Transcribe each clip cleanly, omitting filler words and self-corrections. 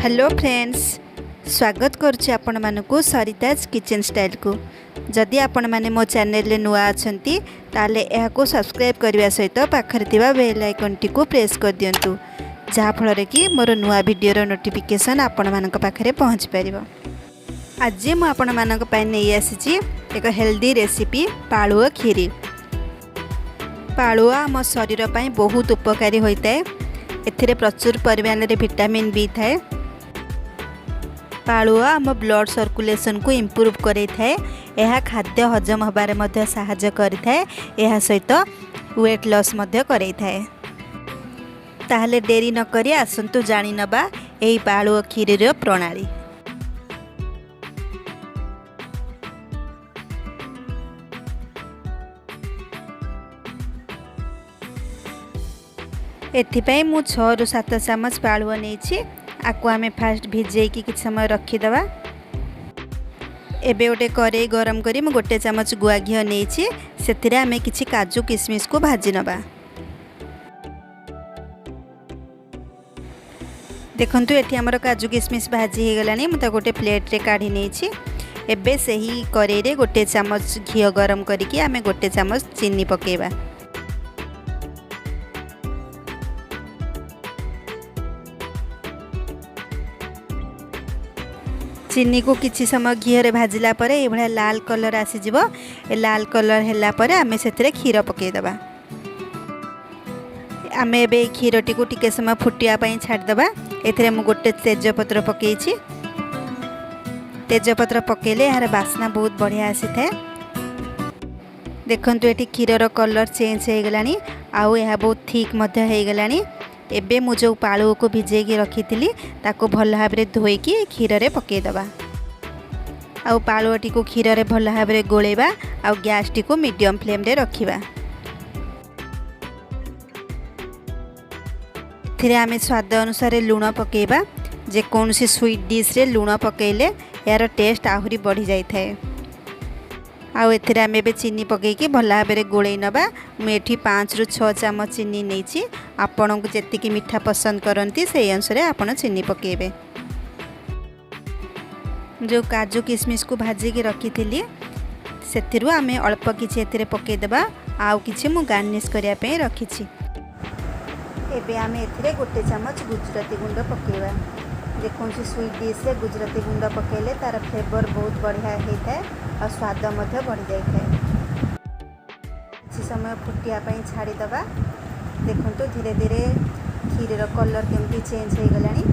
Hello friends, स्वागत करुच्ची आपण मानकु Sarita's kitchen style को। जदि आपण माने मो चैनल रे नुआ अछंती ताले एहा को सब्सक्राइब करबा सहित पाखरे थिबा बेल आइकन टी को प्रेस कर दियंतु, जहा फल रे कि मोर नुआ वीडियो रो नोटिफिकेशन आपण मानक पाखरे पहुंच परिबो। आज मु आपण मानक पय नै आसीची एक हेल्दी रेसिपी पाळुआ खीरी। पाळुआ आम शरीर पय बहुत उपकारी होइताय। एथिरे प्रचुर परिमाण रे विटामिन बी थाए। पाळुआ आम ब्लड सर्कुलेशन को इम्प्रूव करे थाए। यह खाद्य हजम होबारे मध्य सहायता करि थाए। यह सहित वेट लॉस मध्य करे थाए। ताहले देरी न करी आसंतु जानि नबा एही पाळुआ खीरी रो प्रणाली। एथिपाई मु 6 रु 7 चमच पाळुआ नेछि। आकु आमे फास्ट भिजे कि किछ समय रखिदबा। एबे गोटे कड़ाई गरम करी मु गोटे चमच गुआ घी नेछि। सेथिरे आमे किछि काजू किशमिश को भाजी नबा। देखंतु एठी हमर काजू किशमिश भाजी हे गलानी। मु त गोटे प्लेट रे काढी नेछि। एबे सही कड़ाई रे गोटे चमच घी गरम करी कि आमे गोटे चमच चीनी पकेबा। चीनी को किछि समय घी रे भाजिला परे ए भला लाल कलर आसी जिवो। ए लाल कलर हैला परे आमे सेथिरे खीर पके दबा। आमे बे खीरटी को टिके समय फुटिया पई छाड दबा। एथिरे मु गोटे तेजपत्र पकेछि। तेजपत्र पकेले यार बासना बहुत बढ़िया आसी थाए। देखंतु एठी खीर रो कलर चेंज हे गलानी। आउ यह बहुत ठीक मध्य हे गलानी। एबे मु जो पाळुआ को भिजे के रखी थिली ताको भल भाबरे धोई की खीर रे पके दबा। आउ पाळुआटी को खीर रे भल भाबरे गोलेबा। आउ गैस टी को मीडियम फ्लेम रे रखिबा। थिरे आमे स्वाद अनुसार लूण पकेबा। जे कोनसी स्वीट डिश रे लूण पकेले यार टेस्ट आहुरी बढ़ी जाई थाए। आउ एथिरे आमे बे चीनी पके कि भल भाबरे गोळै नबा। मु एठी 5 रु 6 चमच चीनी नेछि। आपन को जेतिकी मीठा पसंद करंती से अनुसार आपन चीनी पकेबे। जो काजू किशमिश को भाजी के रखी थिली सेथिरु आमे अल्प किछि एथिरे पके देबा। आउ किछि मु गार्निश करिया पे रखिछि। एबे आमे एथिरे गोटे चमच गुजराती गुंड पकेबा। जे कोनसी स्वीट डिश रे गुजराती गुंड पकेले तार फ्लेवर बहुत बढ़िया हेइथाय और स्वाद मध्य बढ़ी जाई थाए। किछि समय फुटिया पई छाडी दबा। देखंतु धीरे धीरे खीर रो कलर केमती चेंज हे गलानी।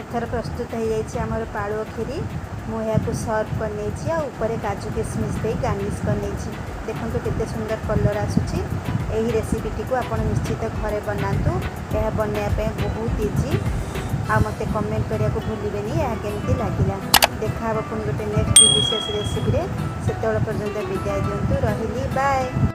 एथर प्रस्तुत हो जाइए आमर पाळुआ खीरी। मुझे को सर्व कर नेछि आ ऊपर काजू किशमिश दे गार्निश कर नेछि। देखंतु केते सुंदर कलर आसुछि। एही रेसिपीटी को आपण निश्चित घरे बनातु। यह बनया पे बहुत इजी। आ मते कमेंट करिया को भूलिबेनी यह केमती लागिला। देखा पुणी गोटे नेक्स्ट डिलिशियस रेसिपी रे। सेतेबेला पर्यंत विदाय दियंतु। रहिली बाय।